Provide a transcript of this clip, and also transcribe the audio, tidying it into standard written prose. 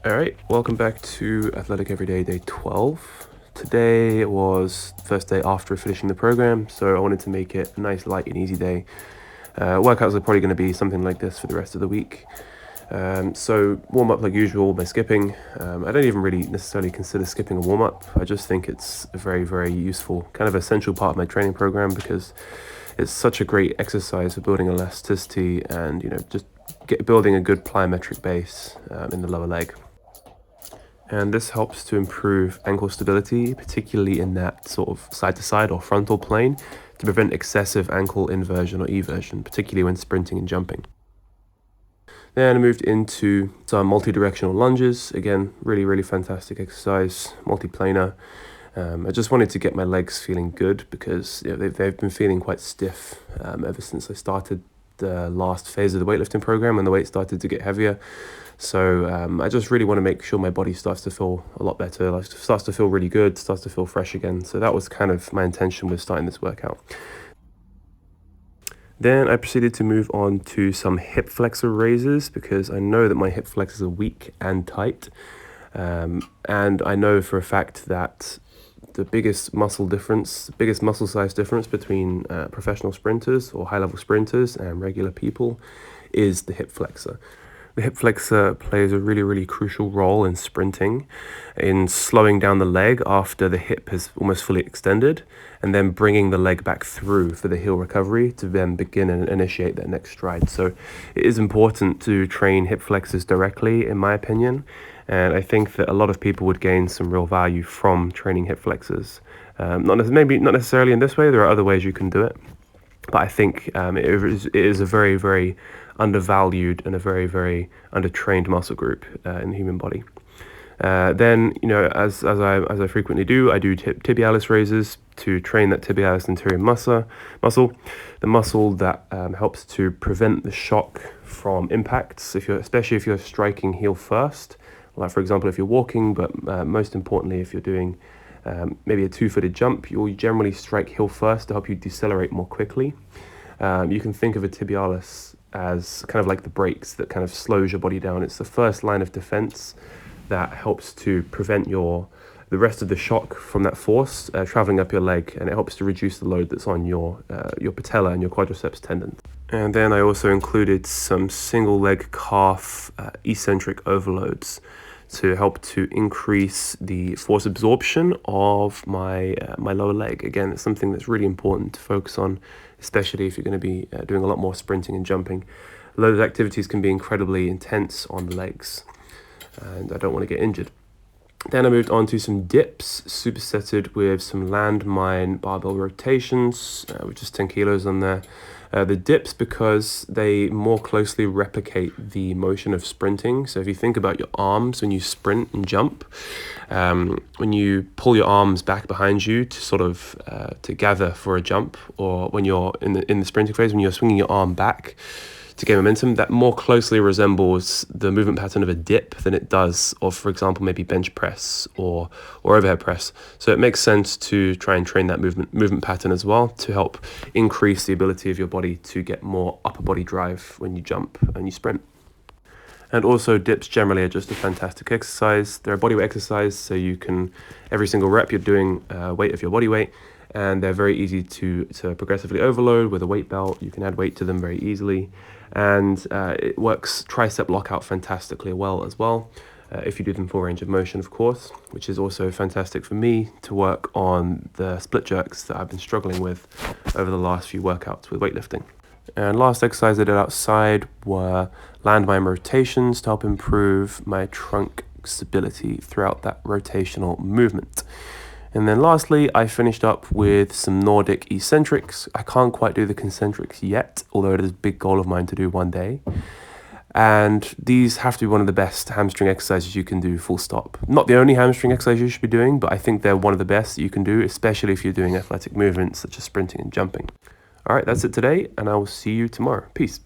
All right, welcome back to Athletic Everyday Day 12. Today was the first day after finishing the program, so I wanted to make it a nice, light and easy day. Workouts are probably going to be something like this for the rest of the week. So warm up like usual by skipping. I don't even really necessarily consider skipping a warm up. I just think it's a very, very useful, kind of essential part of my training program because it's such a great exercise for building elasticity and, just building a good plyometric base in the lower leg. And this helps to improve ankle stability, particularly in that sort of side-to-side or frontal plane, to prevent excessive ankle inversion or eversion, particularly when sprinting and jumping. Then I moved into some multi-directional lunges. Again, really, really fantastic exercise, multi-planar. I just wanted to get my legs feeling good because they've been feeling quite stiff ever since I started the last phase of the weightlifting program and the weight started to get heavier. So I just really want to make sure my body starts to feel a lot better, like starts to feel really good, starts to feel fresh again. So that was kind of my intention with starting this workout. Then I proceeded to move on to some hip flexor raises because I know that my hip flexors are weak and tight. And I know for a fact that the biggest muscle size difference between professional sprinters or high-level sprinters and regular people is the hip flexor. The hip flexor plays a really, really crucial role in sprinting, in slowing down the leg after the hip has almost fully extended, and then bringing the leg back through for the heel recovery to then begin and initiate that next stride. So it is important to train hip flexors directly, in my opinion, and I think that a lot of people would gain some real value from training hip flexors. Maybe not necessarily in this way, there are other ways you can do it, but I think it is a very, very undervalued and a very, very undertrained muscle group in the human body. Then, as I frequently do, I do tibialis raises to train that tibialis anterior muscle, the muscle that helps to prevent the shock from impacts. Especially if you're striking heel first, like for example, if you're walking, but most importantly, if you're doing maybe a two-footed jump, you'll generally strike heel first to help you decelerate more quickly. You can think of a tibialis as kind of like the brakes that kind of slows your body down. It's the first line of defense that helps to prevent the rest of the shock from that force traveling up your leg, and it helps to reduce the load that's on your patella and your quadriceps tendon. And then I also included some single leg calf eccentric overloads to help to increase the force absorption of my lower leg. Again, it's something that's really important to focus on, especially if you're going to be doing a lot more sprinting and jumping. Those activities can be incredibly intense on the legs, and I don't want to get injured. Then I moved on to some dips, supersetted with some landmine barbell rotations, with just 10 kilos on there. The dips, because they more closely replicate the motion of sprinting. So if you think about your arms when you sprint and jump, when you pull your arms back behind you to sort of to gather for a jump, or when you're in the sprinting phase, when you're swinging your arm back to gain momentum, that more closely resembles the movement pattern of a dip than it does of, for example, maybe bench press or overhead press. So it makes sense to try and train that movement pattern as well to help increase the ability of your body to get more upper body drive when you jump and you sprint. And also dips generally are just a fantastic exercise. They're a bodyweight exercise, so you can, every single rep you're doing weight of your body weight, and they're very easy to progressively overload with a weight belt. You can add weight to them very easily, and it works tricep lockout fantastically well as well, if you do them full range of motion, of course, which is also fantastic for me to work on the split jerks that I've been struggling with over the last few workouts with weightlifting. And last exercise I did outside were landmine rotations to help improve my trunk stability throughout that rotational movement. And then lastly, I finished up with some Nordic eccentrics. I can't quite do the concentrics yet, although it is a big goal of mine to do one day. And these have to be one of the best hamstring exercises you can do, full stop. Not the only hamstring exercise you should be doing, but I think they're one of the best that you can do, especially if you're doing athletic movements such as sprinting and jumping. All right, that's it today, and I will see you tomorrow. Peace.